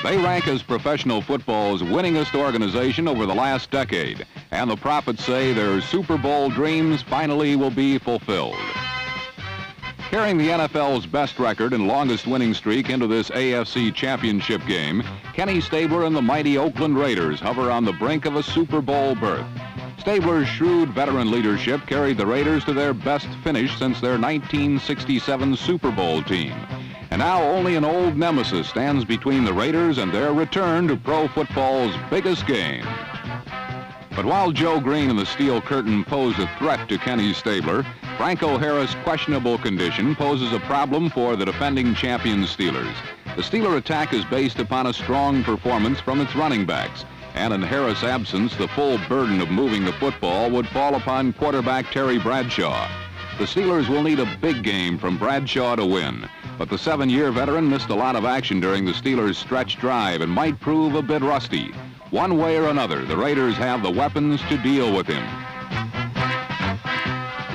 They rank as professional football's winningest organization over the last decade, and the prophets say their Super Bowl dreams finally will be fulfilled. Carrying the NFL's best record and longest winning streak into this AFC championship game, Kenny Stabler and the mighty Oakland Raiders hover on the brink of a Super Bowl berth. Stabler's shrewd veteran leadership carried the Raiders to their best finish since their 1967 Super Bowl team. And now only an old nemesis stands between the Raiders and their return to pro football's biggest game. But while Joe Green and the Steel Curtain pose a threat to Kenny Stabler, Franco Harris' questionable condition poses a problem for the defending champion Steelers. The Steeler attack is based upon a strong performance from its running backs, and in Harris' absence, the full burden of moving the football would fall upon quarterback Terry Bradshaw. The Steelers will need a big game from Bradshaw to win, but the 7-year veteran missed a lot of action during the Steelers' stretch drive and might prove a bit rusty. One way or another, the Raiders have the weapons to deal with him.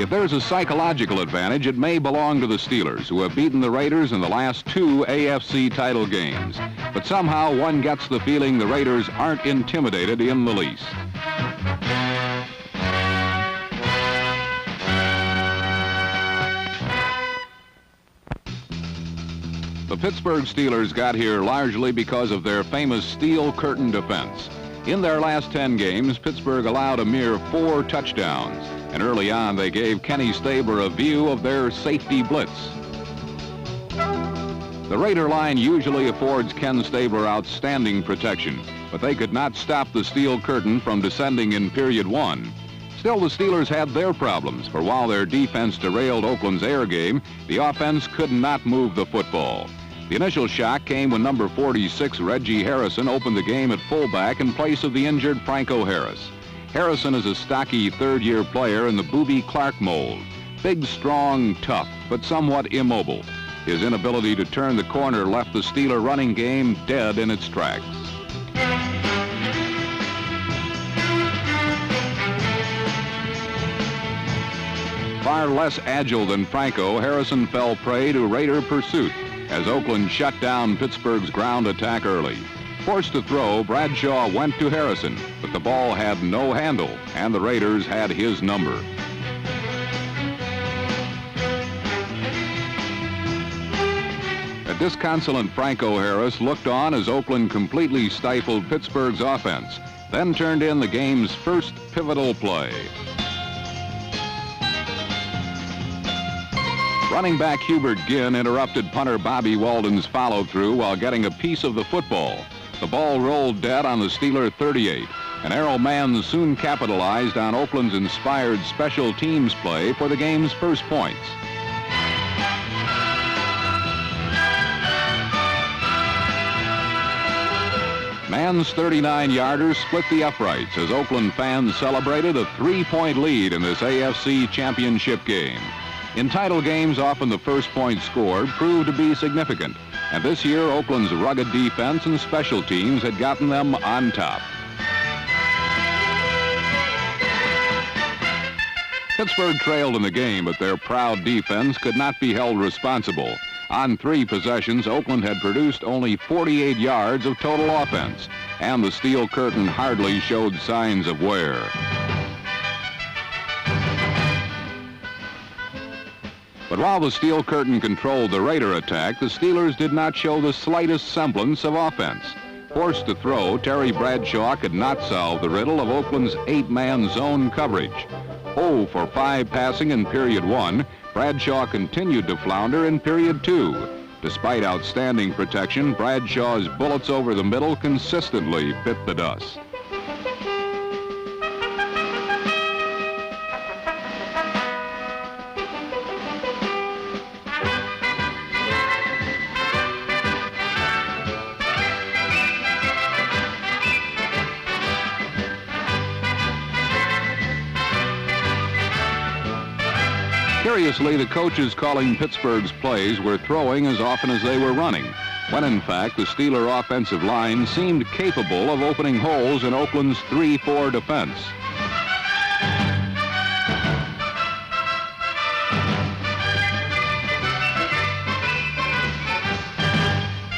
If there's a psychological advantage, it may belong to the Steelers, who have beaten the Raiders in the last 2 AFC title games. But somehow one gets the feeling the Raiders aren't intimidated in the least. The Pittsburgh Steelers got here largely because of their famous Steel Curtain defense. In their last 10 games, Pittsburgh allowed a mere 4 touchdowns, and early on they gave Kenny Stabler a view of their safety blitz. The Raider line usually affords Ken Stabler outstanding protection, but they could not stop the Steel Curtain from descending in period 1. Still, the Steelers had their problems, for while their defense derailed Oakland's air game, the offense could not move the football. The initial shock came when number 46, Reggie Harrison, opened the game at fullback in place of the injured Franco Harris. Harrison is a stocky third-year player in the Booby Clark mold. Big, strong, tough, but somewhat immobile. His inability to turn the corner left the Steeler running game dead in its tracks. Far less agile than Franco, Harrison fell prey to Raider pursuit as Oakland shut down Pittsburgh's ground attack early. Forced to throw, Bradshaw went to Harrison, but the ball had no handle, and the Raiders had his number. A disconsolate Franco Harris looked on as Oakland completely stifled Pittsburgh's offense, then turned in the game's first pivotal play. Running back Hubert Ginn interrupted punter Bobby Walden's follow-through while getting a piece of the football. The ball rolled dead on the Steeler 38, and Errol Mann soon capitalized on Oakland's inspired special teams play for the game's first points. Mann's 39-yarder split the uprights as Oakland fans celebrated a 3-point lead in this AFC championship game. In title games, often the first point scored proved to be significant, and this year Oakland's rugged defense and special teams had gotten them on top. Pittsburgh trailed in the game, but their proud defense could not be held responsible. On 3 possessions, Oakland had produced only 48 yards of total offense, and the Steel Curtain hardly showed signs of wear. But while the Steel Curtain controlled the Raider attack, the Steelers did not show the slightest semblance of offense. Forced to throw, Terry Bradshaw could not solve the riddle of Oakland's 8-man zone coverage. 0 for 5 passing in period 1, Bradshaw continued to flounder in period 2. Despite outstanding protection, Bradshaw's bullets over the middle consistently bit the dust. Curiously, the coaches calling Pittsburgh's plays were throwing as often as they were running, when in fact the Steeler offensive line seemed capable of opening holes in Oakland's 3-4 defense.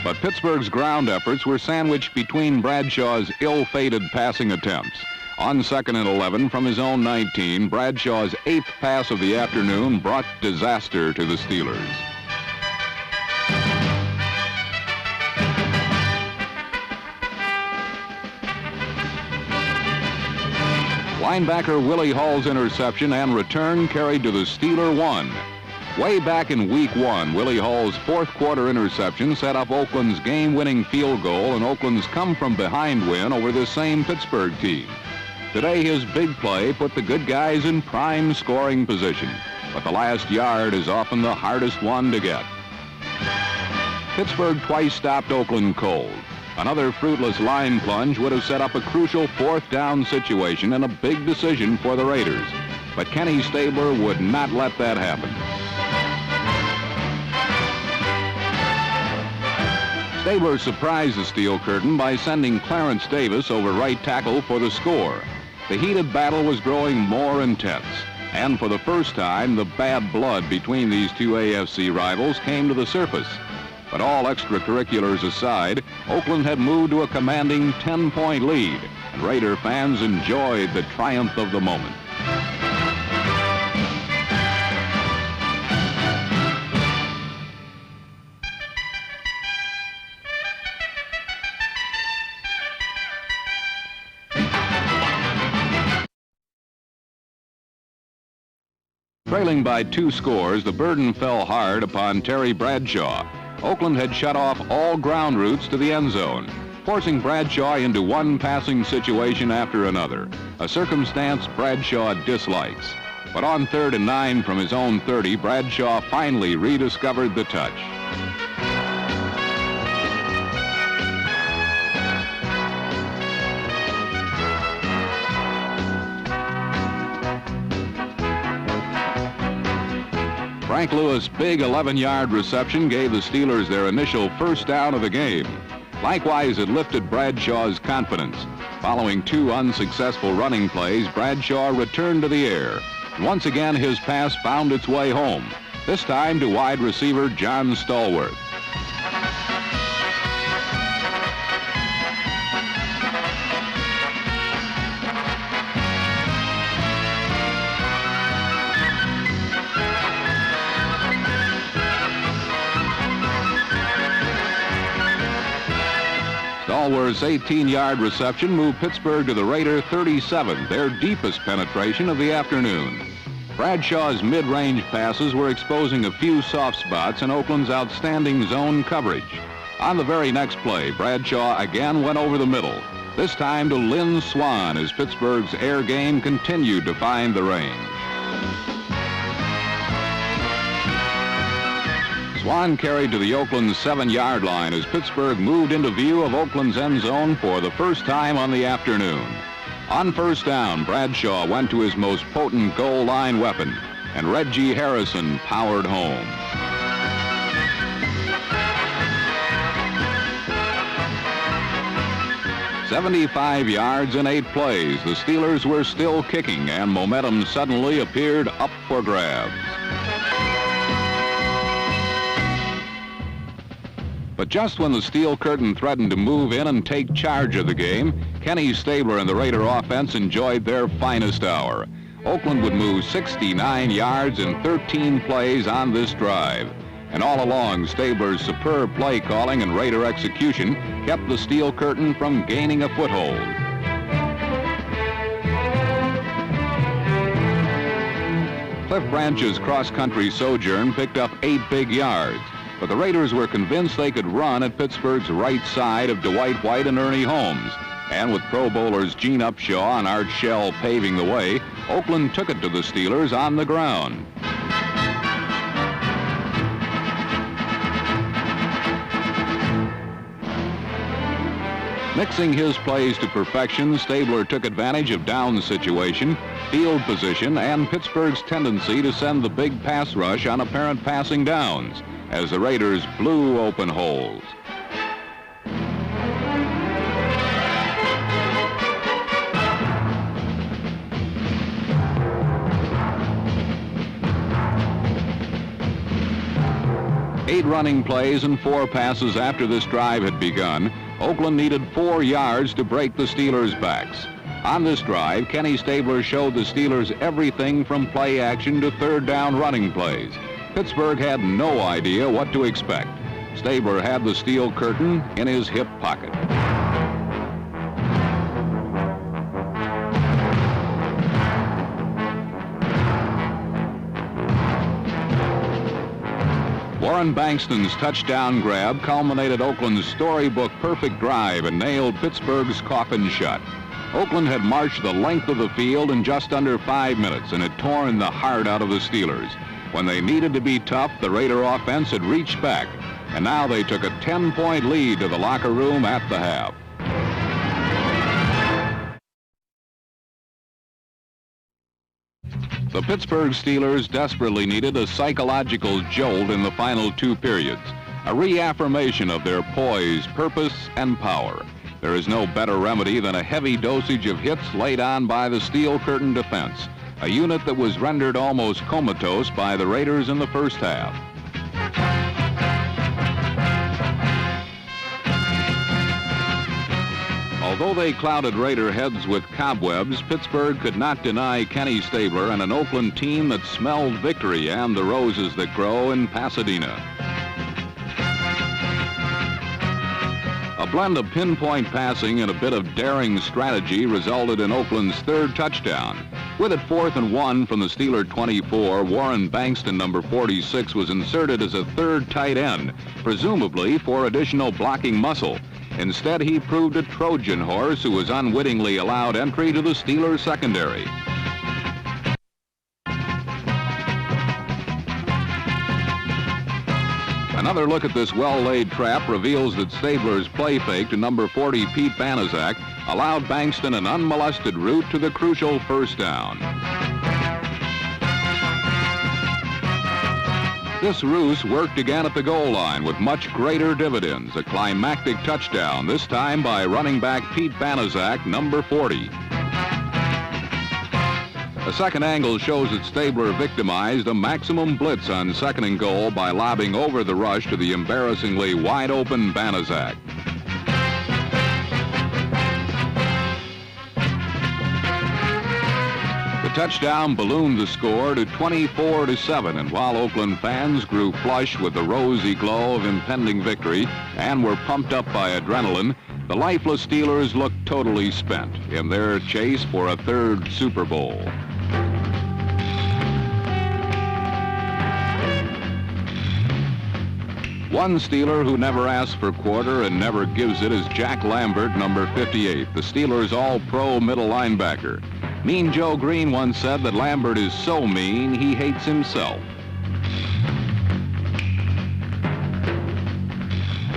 But Pittsburgh's ground efforts were sandwiched between Bradshaw's ill-fated passing attempts. On 2nd and 11 from his own 19, Bradshaw's 8th pass of the afternoon brought disaster to the Steelers. Linebacker Willie Hall's interception and return carried to the Steeler 1. Way back in Week 1, Willie Hall's fourth-quarter interception set up Oakland's game-winning field goal and Oakland's come-from-behind win over this same Pittsburgh team. Today, his big play put the good guys in prime scoring position, but the last yard is often the hardest one to get. Pittsburgh twice stopped Oakland cold. Another fruitless line plunge would have set up a crucial fourth-down situation and a big decision for the Raiders. But Kenny Stabler would not let that happen. Stabler surprised the Steel Curtain by sending Clarence Davis over right tackle for the score. The heated battle was growing more intense, and for the first time, the bad blood between these two AFC rivals came to the surface. But all extracurriculars aside, Oakland had moved to a commanding 10-point lead, and Raider fans enjoyed the triumph of the moment. Trailing by 2 scores, the burden fell hard upon Terry Bradshaw. Oakland had shut off all ground routes to the end zone, forcing Bradshaw into one passing situation after another, a circumstance Bradshaw dislikes. But on 3rd and 9 from his own 30, Bradshaw finally rediscovered the touch. Frank Lewis' big 11-yard reception gave the Steelers their initial first down of the game. Likewise, it lifted Bradshaw's confidence. Following 2 unsuccessful running plays, Bradshaw returned to the air. And once again, his pass found its way home, this time to wide receiver John Stallworth. Stallworth's 18-yard reception moved Pittsburgh to the Raider 37, their deepest penetration of the afternoon. Bradshaw's mid-range passes were exposing a few soft spots in Oakland's outstanding zone coverage. On the very next play, Bradshaw again went over the middle, this time to Lynn Swann as Pittsburgh's air game continued to find the range. Swann carried to the Oakland 7-yard line as Pittsburgh moved into view of Oakland's end zone for the first time on the afternoon. On first down, Bradshaw went to his most potent goal line weapon, and Reggie Harrison powered home. "75 yards in 8 plays. The Steelers were still kicking, and momentum suddenly appeared up for grabs. But just when the Steel Curtain threatened to move in and take charge of the game, Kenny Stabler and the Raider offense enjoyed their finest hour. Oakland would move 69 yards in 13 plays on this drive. And all along, Stabler's superb play calling and Raider execution kept the Steel Curtain from gaining a foothold. Cliff Branch's cross-country sojourn picked up 8 big yards. But the Raiders were convinced they could run at Pittsburgh's right side of Dwight White and Ernie Holmes. And with Pro Bowlers Gene Upshaw and Art Shell paving the way, Oakland took it to the Steelers on the ground. Mixing his plays to perfection, Stabler took advantage of down situation, field position, and Pittsburgh's tendency to send the big pass rush on apparent passing downs as the Raiders blew open holes. running plays and 4 passes after this drive had begun. Oakland needed 4 yards to break the Steelers' backs. On this drive, Kenny Stabler showed the Steelers everything from play action to third down running plays. Pittsburgh had no idea what to expect. Stabler had the steel curtain in his hip pocket. Warren Bankston's touchdown grab culminated Oakland's storybook perfect drive and nailed Pittsburgh's coffin shut. Oakland had marched the length of the field in just under 5 minutes and had torn the heart out of the Steelers. When they needed to be tough, the Raider offense had reached back, and now they took a 10-point lead to the locker room at the half. The Pittsburgh Steelers desperately needed a psychological jolt in the final 2 periods, a reaffirmation of their poise, purpose, and power. There is no better remedy than a heavy dosage of hits laid on by the steel curtain defense, a unit that was rendered almost comatose by the Raiders in the first half. Although they clouded Raider heads with cobwebs, Pittsburgh could not deny Kenny Stabler and an Oakland team that smelled victory and the roses that grow in Pasadena. A blend of pinpoint passing and a bit of daring strategy resulted in Oakland's 3rd touchdown. With it 4th and 1 from the Steeler 24, Warren Bankston, number 46, was inserted as a 3rd tight end, presumably for additional blocking muscle. Instead, he proved a Trojan horse who was unwittingly allowed entry to the Steelers secondary. Another look at this well-laid trap reveals that Stabler's play fake to number 40 Pete Banaszak allowed Bankston an unmolested route to the crucial first down. This ruse worked again at the goal line with much greater dividends. A climactic touchdown, this time by running back Pete Banaszak, number 40. A second angle shows that Stabler victimized a maximum blitz on 2nd and goal by lobbing over the rush to the embarrassingly wide-open Banaszak. The touchdown ballooned the score to 24-7, and while Oakland fans grew flush with the rosy glow of impending victory and were pumped up by adrenaline, the lifeless Steelers looked totally spent in their chase for a 3rd Super Bowl. One Steeler who never asks for quarter and never gives it is Jack Lambert, number 58, the Steelers' all-pro middle linebacker. Mean Joe Green once said that Lambert is so mean he hates himself.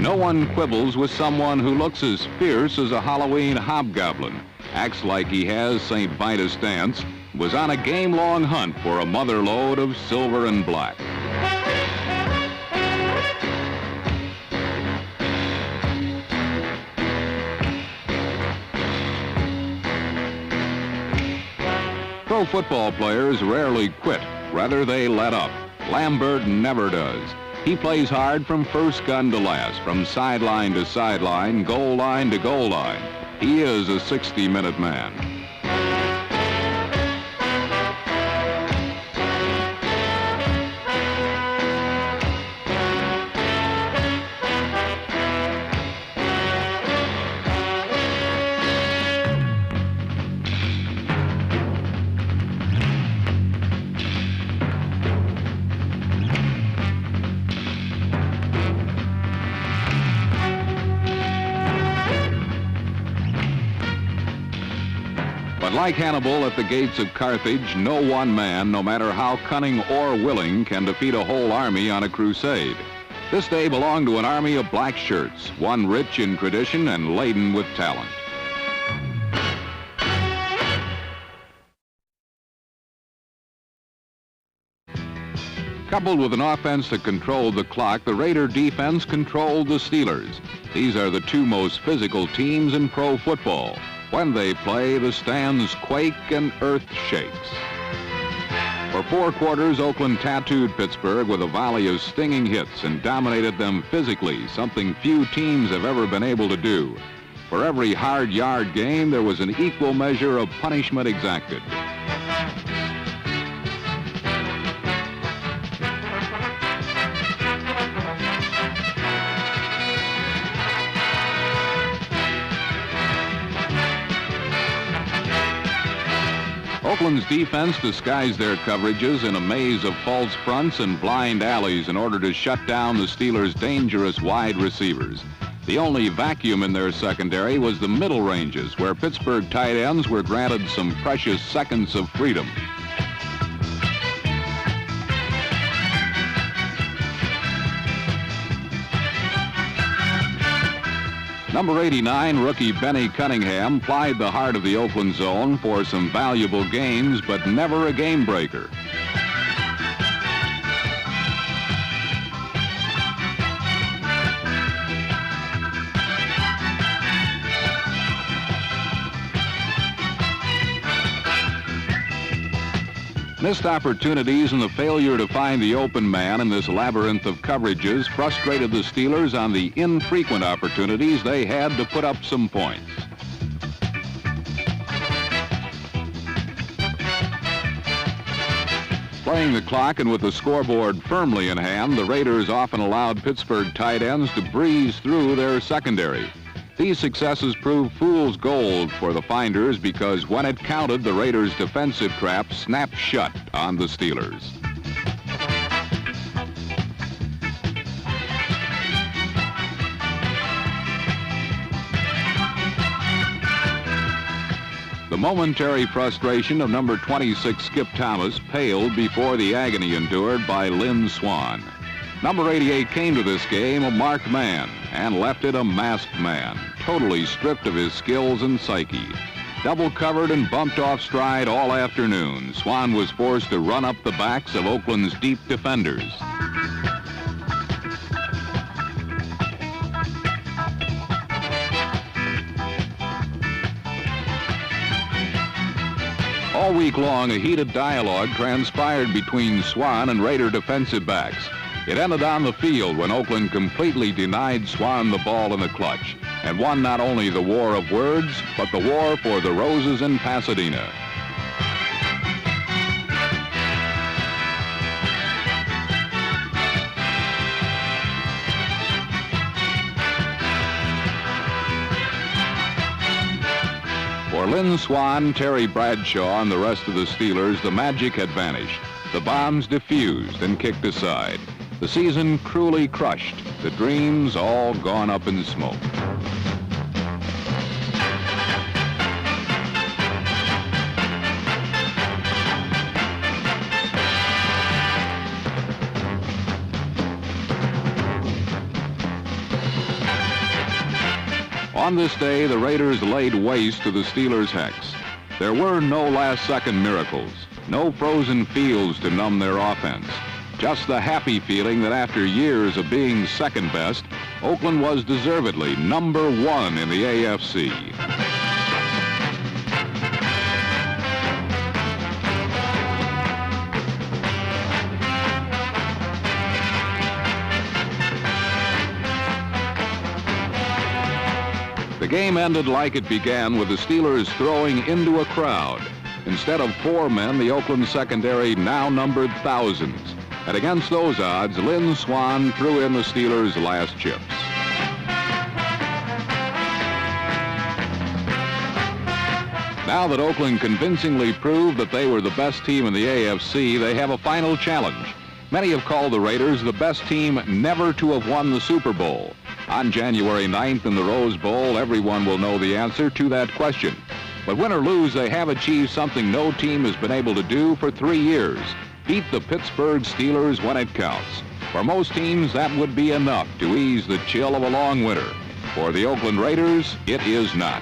No one quibbles with someone who looks as fierce as a Halloween hobgoblin, acts like he has St. Vitus dance, was on a game-long hunt for a motherlode of silver and black. Pro football players rarely quit. Rather, they let up. Lambert never does. He plays hard from first gun to last, from sideline to sideline, goal line to goal line. He is a 60-minute man. But like Hannibal at the gates of Carthage, no one man, no matter how cunning or willing, can defeat a whole army on a crusade. This day belonged to an army of black shirts, one rich in tradition and laden with talent. Coupled with an offense that controlled the clock, the Raider defense controlled the Steelers. These are the 2 most physical teams in pro football. When they play, the stands quake and earth shakes. For For 4 quarters, Oakland tattooed Pittsburgh with a volley of stinging hits and dominated them physically, something few teams have ever been able to do. For every hard yard gain, there was an equal measure of punishment exacted. Oakland's defense disguised their coverages in a maze of false fronts and blind alleys in order to shut down the Steelers' dangerous wide receivers. The only vacuum in their secondary was the middle ranges, where Pittsburgh tight ends were granted some precious seconds of freedom. Number 89, rookie Benny Cunningham, plied the heart of the Oakland zone for some valuable gains, but never a game breaker. Missed opportunities and the failure to find the open man in this labyrinth of coverages frustrated the Steelers on the infrequent opportunities they had to put up some points. Playing the clock and with the scoreboard firmly in hand, the Raiders often allowed Pittsburgh tight ends to breeze through their secondary. These successes proved fool's gold for the finders because when it counted, the Raiders' defensive trap snapped shut on the Steelers. The momentary frustration of number 26 Skip Thomas paled before the agony endured by Lynn Swann. Number 88 came to this game a marked man and left it a masked man, totally stripped of his skills and psyche. Double covered and bumped off stride all afternoon, Swann was forced to run up the backs of Oakland's deep defenders. All week long, a heated dialogue transpired between Swann and Raider defensive backs. It ended on the field when Oakland completely denied Swann the ball in the clutch and won not only the war of words, but the war for the Roses in Pasadena. For Lynn Swann, Terry Bradshaw, and the rest of the Steelers, the magic had vanished. The bombs diffused and kicked aside. The season cruelly crushed, the dreams all gone up in smoke. On this day, the Raiders laid waste to the Steelers' hex. There were no last-second miracles, no frozen fields to numb their offense. Just the happy feeling that after years of being second best, Oakland was deservedly number 1 in the AFC. The game ended like it began, with the Steelers throwing into a crowd. Instead of 4 men, the Oakland secondary now numbered thousands. And against those odds, Lynn Swann threw in the Steelers' last chips. Now that Oakland convincingly proved that they were the best team in the AFC, they have a final challenge. Many have called the Raiders the best team never to have won the Super Bowl. On January 9th in the Rose Bowl, everyone will know the answer to that question. But win or lose, they have achieved something no team has been able to do for 3 years. Beat the Pittsburgh Steelers when it counts. For most teams, that would be enough to ease the chill of a long winter. For the Oakland Raiders, it is not.